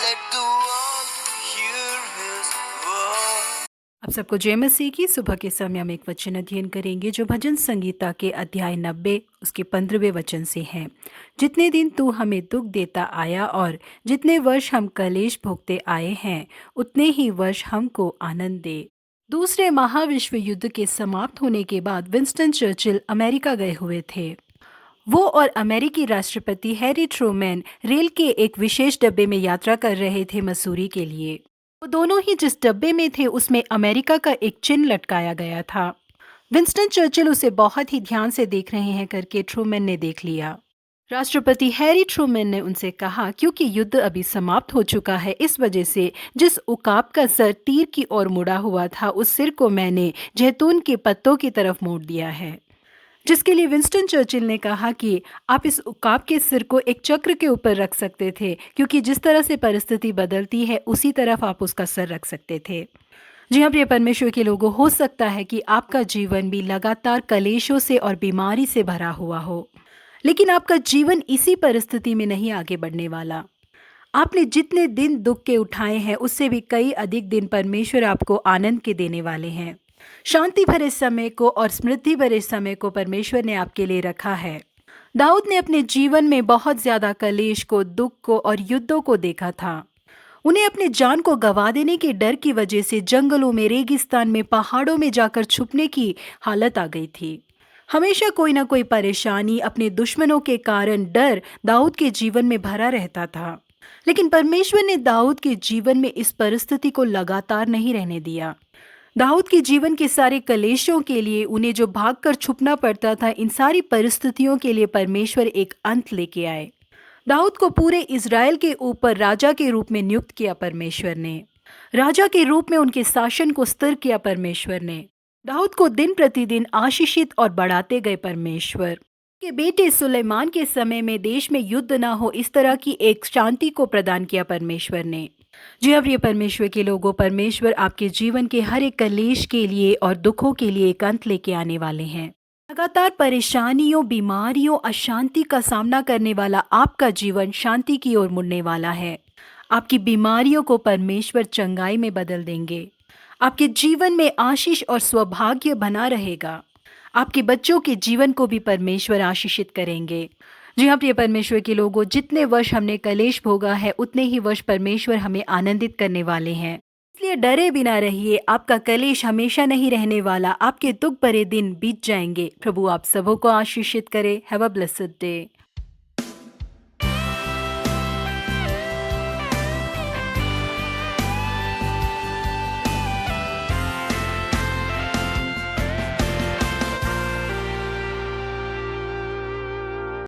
let the world hear his voice. आप सबको जय मसीह की सुबह के समय हम एक वचन अध्ययन करेंगे जो भजन संगीता के अध्याय 90 उसके 15वें वचन से है। जितने दिन तू हमें दुख देता आया और जितने वर्ष हम कलेश भोगते आए हैं उतने ही वर्ष हमको आनंद दे। दूसरे महाविश्व युद्ध के समाप्त होने के बाद विंस्टन चर्चिल अमेरिका गए हुए थे। वो और अमेरिकी राष्ट्रपति हैरी ट्रूमैन रेल के एक विशेष डब्बे में यात्रा कर रहे थे मसूरी के लिए। वो दोनों ही जिस डब्बे में थे उसमें अमेरिका का एक चिन्ह लटकाया गया था। विंस्टन चर्चिल उसे बहुत ही ध्यान से देख रहे हैं करके ट्रूमैन ने देख लिया। राष्ट्रपति हैरी ट्रूमैन ने उनसे कहा, क्योंकि युद्ध अभी समाप्त हो चुका है, इस वजह से जिस उकाब का सर तीर की ओर मुड़ा हुआ था उस सिर को मैंने जैतून के पत्तों की तरफ मोड़ दिया है। जिसके लिए विंस्टन चर्चिल ने कहा कि आप इस उकाब के सिर को एक चक्र के ऊपर रख सकते थे, क्योंकि जिस तरह से परिस्थिति बदलती है उसी तरफ आप उसका सर रख सकते थे। जी हाँ प्रिय परमेश्वर के लोगों, हो सकता है कि आपका जीवन भी लगातार कलेशों से और बीमारी से भरा हुआ हो, लेकिन आपका जीवन इसी परिस्थिति में नहीं आगे बढ़ने वाला। आपने जितने दिन दुख के उठाए हैं उससे भी कई अधिक दिन परमेश्वर आपको आनंद के देने वाले हैं। शांति भरे समय को और समृद्धि भरे समय को परमेश्वर ने आपके लिए रखा है। दाऊद ने अपने जीवन में बहुत ज्यादा कलेश को, दुख को और युद्धों को देखा था। उन्हें अपने जान को गंवा देने के डर की वजह से जंगलों में, रेगिस्तान में, पहाड़ों में जाकर छुपने की हालत आ गई थी। हमेशा कोई ना कोई परेशानी, अपने दुश्मनों के कारण डर दाऊद के जीवन में भरा रहता था। लेकिन परमेश्वर ने दाऊद के जीवन में इस परिस्थिति को लगातार नहीं रहने दिया। दाऊद के जीवन के सारे कलेशों के लिए, उन्हें जो भागकर छुपना पड़ता था, इन सारी परिस्थितियों के लिए परमेश्वर एक अंत लेके आए। दाऊद को पूरे इज़राइल के ऊपर राजा के रूप में नियुक्त किया परमेश्वर ने। राजा के रूप में उनके शासन को स्थिर किया परमेश्वर ने। दाऊद को दिन प्रतिदिन आशीषित और बढ़ाते गए परमेश्वर। के बेटे सुलेमान के समय में देश में युद्ध ना हो, इस तरह की एक शांति को प्रदान किया परमेश्वर ने। जी अब ये परमेश्वर के लोगों, परमेश्वर आपके जीवन के हर एक कलेश के लिए और दुखों के लिए एक अंत लेके आने वाले हैं। लगातार परेशानियों, बीमारियों, अशांति का सामना करने वाला आपका जीवन शांति की ओर मुड़ने वाला है। आपकी बीमारियों को परमेश्वर चंगाई में बदल देंगे। आपके जीवन में आशीष और सौभाग्य बना रहेगा। आपके बच्चों के जीवन को भी परमेश्वर आशीषित करेंगे। जी हाँ प्रिय परमेश्वर के लोगों, जितने वर्ष हमने कलेश भोगा है उतने ही वर्ष परमेश्वर हमें आनंदित करने वाले हैं। इसलिए डरे बिना रहिए। आपका कलेश हमेशा नहीं रहने वाला। आपके दुख भरे दिन बीत जाएंगे। प्रभु आप सबों को आशीषित करे। Have a blessed day.